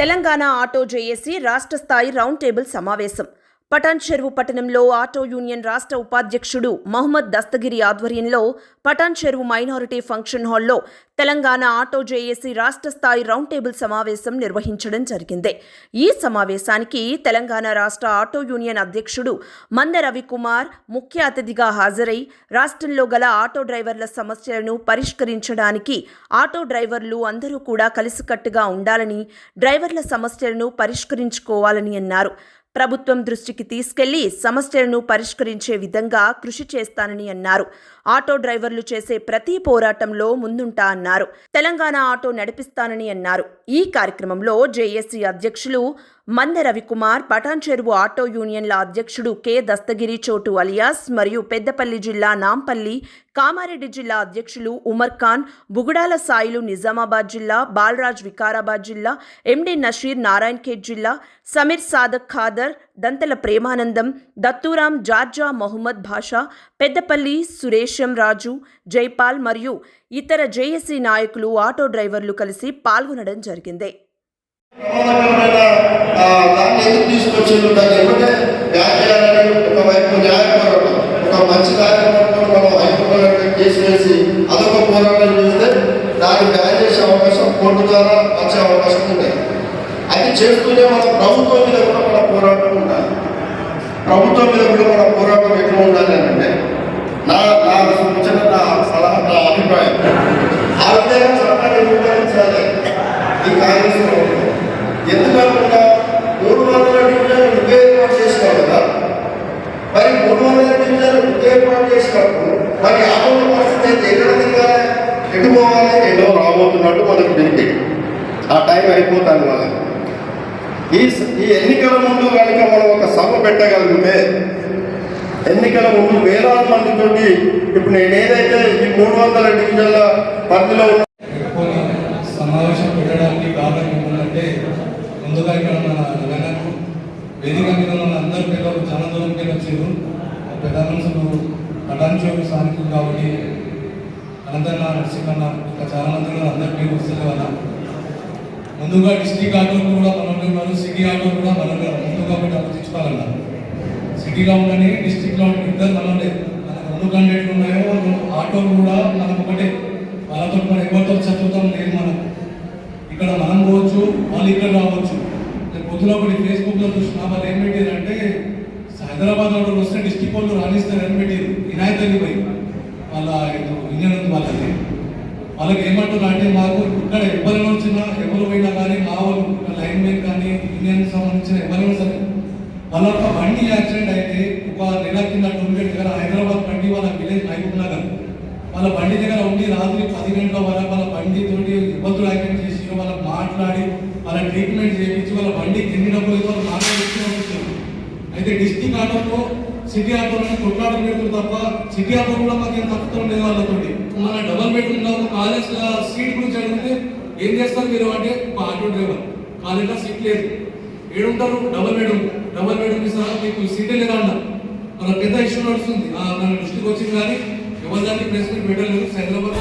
Telangana auto JAC రాష్ట్ర స్థాయి round table సమావేశం. పటాన్ చెరువు పట్టణంలో ఆటో యూనియన్ రాష్ట్ర ఉపాధ్యక్షుడు మహమ్మద్ దస్తగిరి ఆధ్వర్యంలో పటాన్ చెరువు మైనారిటీ ఫంక్షన్ హాల్లో తెలంగాణ ఆటో జేఏసీ రాష్ట్ర స్థాయి రౌండ్ టేబుల్ సమావేశం నిర్వహించడం జరిగింది. ఈ సమావేశానికి తెలంగాణ రాష్ట్ర ఆటో యూనియన్ అధ్యక్షుడు మందె రవికుమార్ ముఖ్య అతిథిగా హాజరై రాష్ట్రంలో గల ఆటో డ్రైవర్ల సమస్యలను పరిష్కరించడానికి ఆటో డ్రైవర్లు అందరూ కూడా కలిసికట్టుగా ఉండాలని, డ్రైవర్ల సమస్యలను పరిష్కరించుకోవాలని అన్నారు. ప్రభుత్వం దృష్టికి తీసుకెళ్లి సమస్యలను పరిష్కరించే విధంగా కృషి చేస్తానని అన్నారు. ఆటో డ్రైవర్లు చేసే ప్రతి పోరాటంలో ముందుంటా అన్నారు. తెలంగాణ ఆటో నడిపిస్తానని అన్నారు. ఈ కార్యక్రమంలో జేఏసీ అధ్యక్షులు మందె రవికుమార్, పటాన్ చెరువు ఆటో యూనియన్ల అధ్యక్షుడు కె దస్తగిరి చోటు అలియాస్ మరియు పెద్దపల్లి జిల్లా నాంపల్లి, కామారెడ్డి జిల్లా అధ్యక్షులు ఉమర్ ఖాన్, బుగుడాల సాయిలు నిజామాబాద్ జిల్లా, బాలరాజ్ వికారాబాద్ జిల్లా, ఎండి నషీర్ నారాయణఖేడ్ జిల్లా, సమీర్ సాదక్ ఖాదర్, దంతల ప్రేమానందం, దత్తూరాం జార్జా మహమ్మద్ భాషా, పెద్దపల్లి సురేశం రాజు, జైపాల్ మరియు ఇతర జేఏసీ నాయకులు, ఆటో డ్రైవర్లు కలిసి పాల్గొనడం జరిగింది. దాన్ని ఎందుకు తీసుకొచ్చిండు, దాన్ని ఏమంటే వ్యాఖ్యానాన్ని ఒకవైపు న్యాయపోరాటం, ఒక మంచి కార్యక్రమంలో మనం హైకోర్టులో కేసు వేసి అదొక పోరాటం చేస్తే దాన్ని బ్యాన్ చేసే అవకాశం కోర్టు ద్వారా వచ్చే అవకాశం ఉంది. అది చేస్తూనే మన ప్రభుత్వం మీద కూడా మన పోరాటం ఉండాలి. ప్రభుత్వం మీద కూడా మన పోరాటం ఎట్లా ఉండాలి అంటే నా సూచన, నా సలహా, నా అభిప్రాయం ఆ విధంగా చట్టాన్ని రూపొందించాలి ఈ కాంగ్రెస్లో. ఎందుకంటే 300 డివిజన్లు నువ్వే ఏర్పాటు చేసినావు కదా, మరి 300 డివిజన్లు నువ్వే ఏర్పాటు చేసినప్పుడు మరి ఆటోల పరిస్థితి అయితే ఎక్కడ దిగాలి, ఎటు పోవాలి, ఎన్నో రాబోతున్నట్టు మనకు బెనిఫిట్. ఆ టైం అయిపోతాను వాళ్ళకి. ఈ ఎన్నికల ముందు కనుక మనం ఒక సభ పెట్టగలిగితే, ఎన్నికల ముందు వేలాది మందితోటి ఇప్పుడు నేను ఏదైతే ఈ 300 డివిజన్ల పరిధిలో ఉన్న సమావేశం పెట్టడానికి కారణం ఏమంటే, ముందుగా ఇక్కడ మన తెలంగాణకు వేదిక మీద ఉన్న అందరి పిల్లలు చాలా దూరంకి వచ్చారు. పెద్ద మనుషులు పటాన్ చెరువు స్థానికులు కాబట్టి అనంతరణ నరసింహన్న ఇంకా చాలా మంది అందరి పేరు వస్తుంది కదా. ముందుగా డిస్ట్రిక్ట్ ఆటోలు కూడా మనలో ఉన్నారు, సిటీ ఆటోలు కూడా మనలో ముందుగా పెట్టి అప్పగించుకోవాలన్నారు. సిటీలో ఉండని డిస్ట్రిక్ట్లో ఇద్దరు మనలే, మనకు 2 క్యాండిడేట్లు ఉన్నాయో ఆటోలు కూడా మనకు ఒకటే. వాళ్ళతో మనం ఎవరితో చదువుతాం లేదు. మనం ఇక్కడ మనం పోవచ్చు, వాళ్ళు ఇక్కడ రావచ్చు. పొద్దున ఒకటి ఫేస్బుక్లో చూసిన వాళ్ళు ఏం పెట్టారంటే, హైదరాబాద్ వాళ్ళు వస్తే డిస్ట్రిక్ట్ వాళ్ళు రాణిస్తారు అని పెట్టారు. వినాయకుని పోయి వాళ్ళ ఇంజన్ ఉంది వాళ్ళది. వాళ్ళకి ఏమంటారు అంటే, మాకు ఇక్కడ ఎవరైనా వచ్చినా ఎవరు పోయినా కానీ మా వాళ్ళు లైన్ మెన్ కానీ ఇంజన్ సంబంధించిన ఎవరైనా సరే వాళ్ళ ఒక బండి యాక్సిడెంట్ అయితే ఒక నెల కింద టోల్గేట్ దగ్గర హైదరాబాద్ బండి వాళ్ళ విలేజ్ మహబూబ్ నగర్ వాళ్ళ బండి దగ్గర ఉండి రాత్రి 10 గంటల వరకు వాళ్ళ బండి తోటి ఇబ్బందులు యాక్సిడెంట్ చేసి వాళ్ళకి మాట్లాడి వాళ్ళ ట్రీట్మెంట్ చేయించి వాళ్ళ బండికి ఎన్ని డబ్బులు అయితే వాళ్ళు మాట్లాడుతున్నారు. అయితే డిస్ట్రిక్ట్ ఆటోలో సిటీ ఆటోలను కొట్లాటలు పెడుతుంది తప్ప సిటీ ఆటో కూడా మాకు ఏం తప్పుతం లేదు వాళ్ళతోటి. మన డబల్ బెడ్రూమ్ లో కాలేజ్ సీట్ గురించి అడిగితే ఏం చేస్తారు మీరు అంటే, ఒక ఆటో డ్రైవర్ కాలేజ్లో సీట్ లేదు, ఏడుంటారు డబల్ బెడ్రూమ్ ఇస్తారా, మీకు సీటే లేదా అన్నారు. వాళ్ళ పెద్ద ఇష్యూ నడుస్తుంది. మన దృష్టికి వచ్చింది కానీ ఎవరి దానికి ప్రెస్ మీట్ పెట్టలేదు హైదరాబాద్.